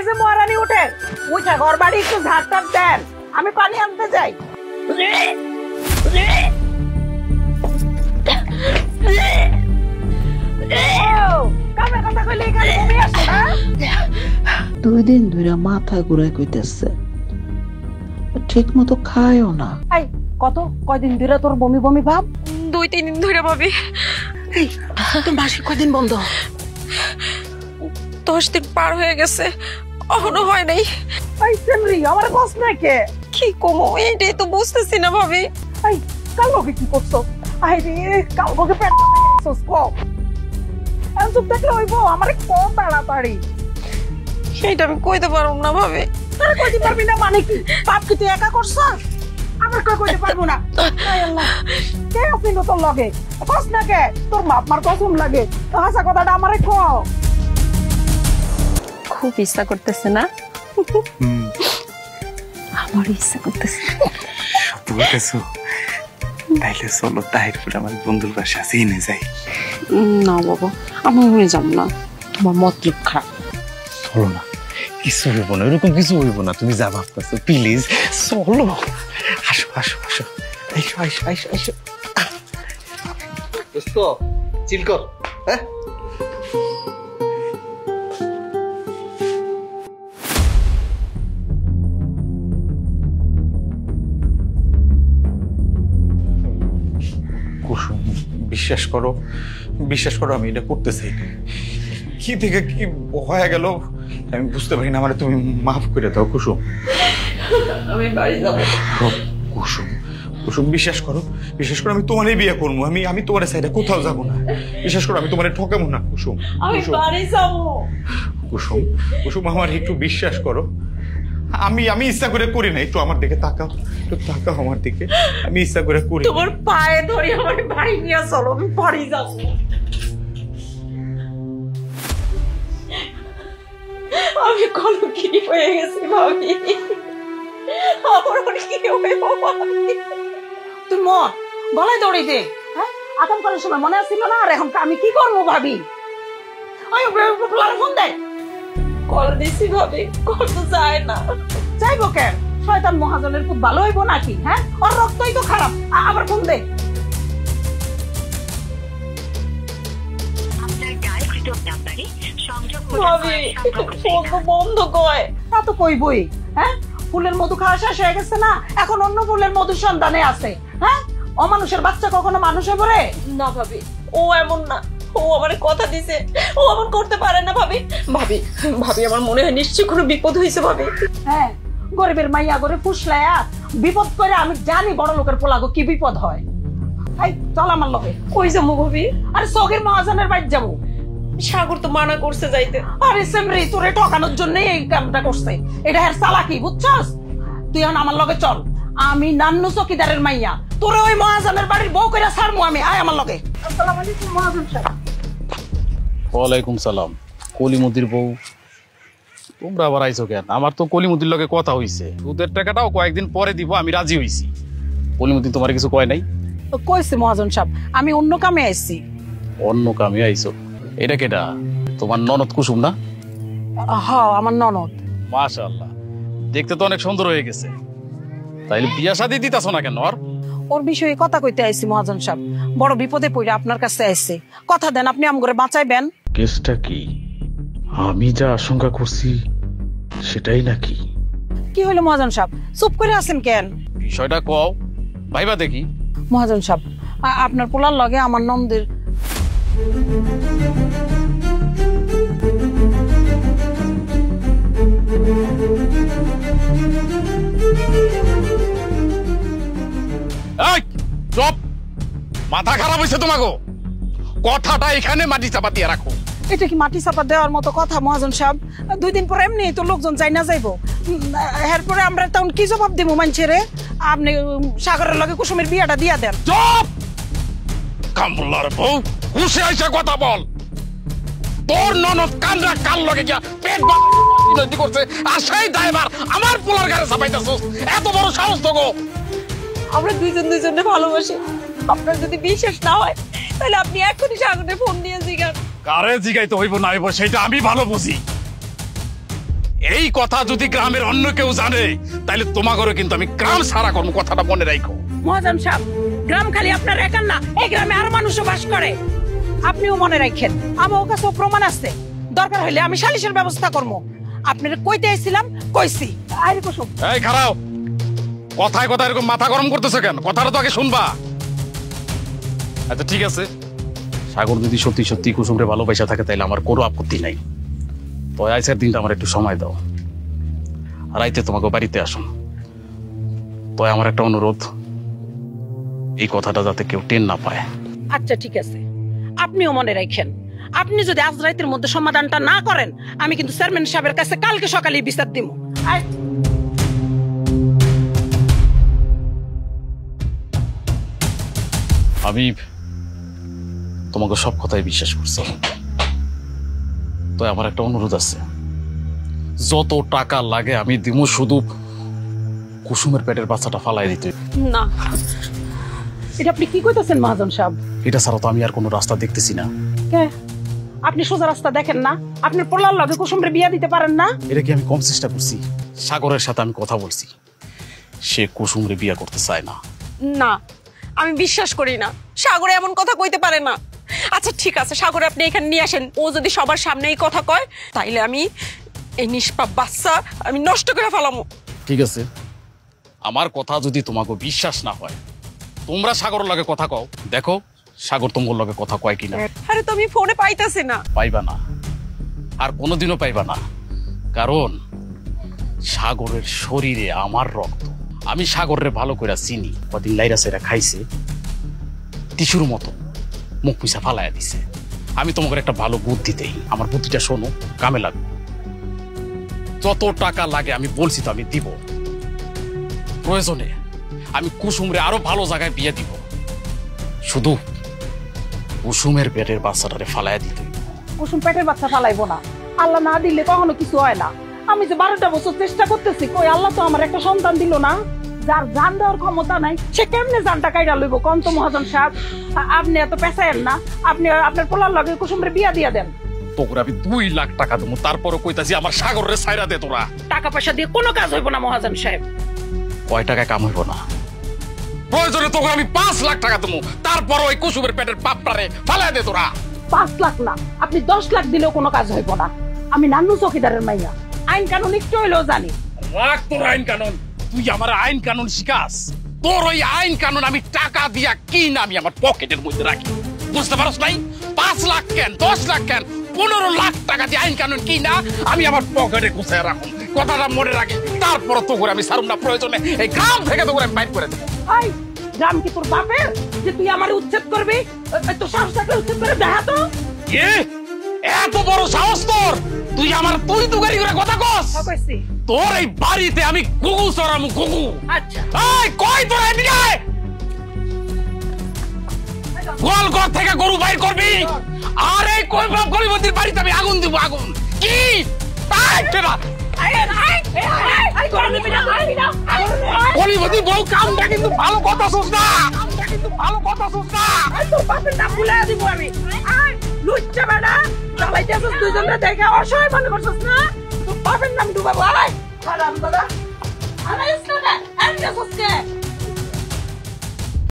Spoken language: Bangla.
এই যে মহারানী উঠে উঠে ঘর বাড়ি একটু ঝাড় টাড় দেন, আমি পানি আনতে যাই। কামের কথা কইলে এখানে বমি আসে না? 2 দিন ধরে মাথা ঘুরাই কইতেছে, ঠিক মতো খায়ও না। এই কয়দিন ধরে তোর বমি বমি ভাব? 2-3 দিন ধরে ভাবি। এই তোর মাসিক কয়দিন বন্ধ? 10 দিন পার হয়ে গেছে, এখনো হয় নাই। এই সেমরি আমার কস না কে? কি কমো এইটাই তো বুঝতেছি না ভাবি। এই কাল লোকে কি করছো? আই রে কাল লোকে পেট করছস কো? আমি চুপ থাকলে হইবো? আমারে কম তাড়াতাড়ি সেইটা আমি কইতে পারবো না ভাবি। আরে কইতে পারবি না মানে কি? পাপ কি তুই একা করছস? আমার কইতে পারবো না। আয় আল্লাহ, কে আছিস তোর লগে? কস না কে? তোর বাপ মার কসম লাগে, হাসা কথাটা আমারে কও। খুব ইচ্ছা করতেছে না? আমার ইচ্ছা করতেছে। সত্যি বলতেছো? তাইলে চলো তাহিরপুর আমার বন্ধুর বাসা আছে, এনে যাই। না বাবা, আমি মনে যাব না, তোমার মতলব খারাপ। চলো না, কিছু হইব না, এরকম কিছু হইব না, তুমি যা ভাবতেছো প্লিজ চলো। আসো আসো আসো, আইসো আইসো আইসো আইসো। দোস্ত চিল কর। হ্যাঁ কুসুম, বিশ্বাস করো আমি এটা করতে চাই না। কি থেকে কি হয়ে গেল আমি বুঝতে পারি না, আমার তুমি মাফ করে দাও কুসুম। আমি বাড়ি যাব। কুসুম বিশ্বাস করো আমি তোমারই বিয়ে করবো। আমি তোমার সাইডে কোথাও যাব না। বিশ্বাস করো আমি তোমার ঠকাবো না কুসুম। আমি বাড়ি যাব। কুসুম আমার একটু বিশ্বাস করো, আমি ইচ্ছা করে করি না। একটু আমার দিকে তাকাও, আমার দিকে। আমি ইচ্ছা করে করি। তোমার পায়ে ধরে আমার বাড়ি নিয়ে চলো, আমি বাড়ি যাব। আমি কলঙ্কিনী হয়ে গেছি ভাবি, আমার কি হবে? তুই গলায় দড়ি দে। হ্যাঁ আকাম করার সময় মনে আসছিল না? আর এখন আমি কি করবো ভাবি? ওই ফোন দেয়। কল দিছি ভাবি, কল তো যায় না। চাইবো কেন? শয়তান মহাজনের খুব ভালো হইব নাকি? হ্যাঁ ওর রক্তই তো খারাপ, আবার ফোন দে। ভাবি ফোন তো বন্ধ কয়। তা তো কইবই। হ্যাঁ ফুলের মধু খাওয়া শেষ হয়ে গেছে না, এখন অন্য ফুলের মধু সন্ধানে আছে। হ্যাঁ অমানুষের বাচ্চা কখনো মানুষে পড়ে না ভাবি, ও এমন না। ও আমার কথা দিছে, ও এমন করতে পারে না ভাবি। ভাবি আমার মনে হয় নিশ্চয়ই কোনো বিপদ হয়েছে ভাবি। হ্যাঁ গরিবের মাইয়া করে ফুসলায়া বিপদ করে। আমি জানি বড় লোকের পোলাগো কি বিপদ হয়। এই চল আমার লগে। কই যাবো ভাবি? আরে সগের মহাজনের বাড়ি যাবো। সাগর তো মানা করছে যাইতে। আরে সেমরি তোরে ঠকানোর জন্য এই কামটা করছে। এটা হের চালাকি, বুঝছস? তুই এখন আমার লগে চল। আমি নান্নু চকিদারের মাইয়া, তোরে ওই মহাজনের বাড়ির বউ কইরা ছাড়মু আমি। আয় আমার লগে। আসসালামু আলাইকুম মহাজন সাহেব। ওয়ালাইকুম সালাম। কলিমুদ্দির বউ, তোমরা আবার আইছো কেন? আমার তো কলিমুদ্দির লগে কথা হইছে, সুদের টাকাটাও কয়েকদিন পরে দিব, আমি রাজি হইছি। কলিমুদ্দিন তোমার কিছু কয় নাই? কইছে মহাজন সাহেব আমি অন্য কামে আইছি। অন্য কামে আইছো? এটা কেডা? তোমার ননদ কুসুম না? হ্যাঁ আমার ননদ। মাশাআল্লাহ, দেখতে তো অনেক সুন্দর হয়ে গেছে। তাইলে বিয়া শাদী দিতাছো না কেন? ওর বিষয়ে কথা কইতে আইছি মহাজন সাহেব। বড় বিপদে পড়ে আপনার কাছে আইছে। কথা দেন আপনি আমগরে বাঁচাইবেন। কেসটা কি? আমি যা আশঙ্কা করছি সেটাই নাকি? কি হইলো মহাজন সাহেব? চুপ করে আছেন কেন? বিষয়টা কও, ভাইবা দেখি। মহাজন সাহেব আপনার পোলার লগে আমার নন্দের চুপ! মাথা খারাপ হয়েছে তোমাকে? কথাটা এখানে মাটি চাপা দিয়ে রাখো। এটা কি মাটি চাপা দেওয়ার মতো কথা মহাজন সাহেব? 2 দিন পর এমনি তো লোকজন চাই না যাইবো। এরপরে আমরা তখন কি জবাব দিব মানুষেরে? আপনি সাগরের লগে কুসুমের বিয়াটা দিয়া দেন। চুপ! কামলার বউ, হুশে আইসা কথা বল। তোর ননদ কান্দা কাল লগে গিয়া পেট বাড়ি করছে, আর সেই ড্রাইভার আমার পোলার গাড়ি চাপাইতেছস? এত বড় সাহস তো গো! আমরা দুইজনে ভালোবাসি। আপনার যদি বিশ্বাস না হয় তাহলে আপনি এখনই সাগরে ফোন দিয়ে জিজ্ঞাসা। কারে জিগাইতে হইব না হইব সেটা আমি ভালো বুঝি। এই কথা যদি গ্রামের অন্য কেউ জানে তাহলে তোমাকে কিন্তু আমি গ্রাম সারা করবো, কথাটা মনে রাখো। মহাজন সাহেব, গ্রাম খালি আপনার একার না, এই গ্রামে আরো মানুষও বাস করে, আপনিও মনে রাখেন। আমার কাছে প্রমাণ আছে, দরকার হইলে আমি সালিশের ব্যবস্থা করবো। আপনার কইতে আইছিলাম, কইছি। আরে কুসুম, এই খারাও, কথায় কথায় এরকম মাথা গরম করতেছো কেন? কথাটা তো আগে শুনবা। আচ্ছা ঠিক আছে, সাগর যদি সত্যি সত্যি কুসুমরে ভালোবাসা থাকে তাহলে আমার কোনো আপত্তি নাই। তো আজকের দিনটা আমার একটু সময় দাও, রাইতে তোমাকে বাড়িতে আসুন। তো আমার একটা অনুরোধ, এই কথাটা যাতে কেউ টেন না পায়। আচ্ছা ঠিক আছে, আপনিও মনে রাখেন। আপনি যদি আজ রাতের মধ্যে সমাধানটা না করেন, আমি কিন্তু চেয়ারম্যান সাহেবের কাছে কালকে সকালে বিচার দিব। আমি তোমাকে সব কথাই বিশ্বাস করছি, তো আমার একটা অনুরোধ আছে, যত টাকা লাগে আমি দিব, শুধু কুসুমের পেটের বাচ্চাটা ফালাই দিতে। না, এটা আপনি কি কইতেছেন মহাজন সাহেব? এটা ছাড়া তো আমি আর কোনো রাস্তা দেখতেছি না। কে? আপনি সোজা রাস্তা দেখেন না? আপনার পোলার লগে কুসুমরে বিয়া দিতে পারেন না? এটা কি আমি কম চেষ্টা করছি? সাগরের সাথে আমি কথা বলছি, সে কুসুমরে বিয়া করতে চায় না। না, আমি বিশ্বাস করি না, সাগরে এমন কথা কইতে পারে না। আচ্ছা ঠিক আছে, সাগরে আপনি এখানে নিয়ে আসেন। ও যদি সবার সামনে এই কথা কয় তাইলে আমি এই নিষ্পাপ বাচ্চা আমি নষ্ট করে ফেলামো। ঠিক আছে, আমার কথা যদি তোমাকে বিশ্বাস না হয়, তোমরা সাগরের লগে কথা কও, দেখো সাগর তোমার লগে কথা কয় কিনা। আরে তো আমি ফোনে পাইতাছি না। পাইবা না, আর কোনোদিনও পাইবা না, কারণ সাগরের শরীরে আমার রক্ত। আমি সাগরের ভালো করে চিনি, কদিন লাইরা সেরা খাইছে, টিসুর মতো মুখ পিছা ফালাইয়া দিছে। আমি তোমাকে একটা ভালো বুদ্ধি দেই, আমার বুদ্ধিটা শোনো, কামে লাগবে। যত টাকা লাগে আমি বলছি তো আমি দিব, প্রয়োজনে আমি কুসুমরে আরো ভালো জায়গায় বিয়ে দিব, শুধু কুসুমের পেটের বাচ্চাটারে ফালাইয়া দিতে। কুসুম পেটের বাচ্চা ফালাইবো না, আল্লাহ না দিলে কখনো কিছু হয় না। আমি যে 12টা বছর চেষ্টা করতেছি, কই আল্লাহ তো আমার একটা সন্তান দিল না। যার জান দেওয়ার ক্ষমতা নাই সে কেমনে জানটা কাইরা লইব? কোন তো মহাজন সাহেব, আপনি এত পেছায়েন না, আপনি আপনার পোলার লগে কুসুমরে বিয়া দিয়া দেন। তোকে আমি 2 লাখ টাকা দেবো, তারপরও কইতাছি আমার সাগরের ছাইরা দে তোরা। টাকা পয়সা দিয়ে কোনো কাজ হইব না মহাজন সাহেব। কয় টাকায় কাম হইব না? প্রয়োজনে তোকে আমি 5 লাখ টাকা দেবো, তারপরও ওই কুসুমের পেটের পাপটারে ফালাই দে তোরা। 5 লাখ না, আপনি 10 লাখ দিলেও কোনো কাজ হইব না। আমি নান্নু চৌকিদারের মাইয়া, আইন কানুন একটু হইলেও জানি। রাখ তোর আইন কানুন, তুই আমার আইন কানুন শিখাস? তোর ওই আইন কানুন আমি টাকা দিয়া কিনা আমি আমার পকেটের মধ্যে রাখি, বুঝতে পারছ নাই? 5 লাখ কেন, 10 লাখ কেন, 15 লাখ টাকা দিয়ে আইন কানুন কিনা আমি আমার পকেটে গুছায় রাখুন। কথাটা মনে রাখি, তারপর তো করে আমি সারুম না, প্রয়োজনে এই গ্রাম থেকে তো করে আমি বাইর করে দেবো। ভাই, গ্রাম কি তোর বাপের যে তুই আমার উচ্ছেদ করবি? তোর সাহস থাকলে উচ্ছেদ করে দেখা তো। কি এত বড় সাহস তোর? তুই আমার তুই তুগারি করে কথা কস? কইছি তোর এই বাড়িতে আমি গুগু চড়ামু, গুগু। আচ্ছা এই কই তোর এদিকে আয়। গোয়ালঘর থেকে গরু বাইর করবি, আর এই গরিবদের বাড়িতে আমি আগুন দিব, আগুন। কি গরিবদি বউ, কামটা কিন্তু ভালো কথা শুস না, কামটা কিন্তু ভালো কথা শুস না। তোর বাপের নাম ভুলে দিব আমি। লুচ্চা বেটা, চালাইতেছিস দুইজনরে দেখে অসহায় মনে করছিস না? তোর বাপের নাম ডুবাবো। আয় হারাম দাদা, আরে ইসলামে এমনি সসকে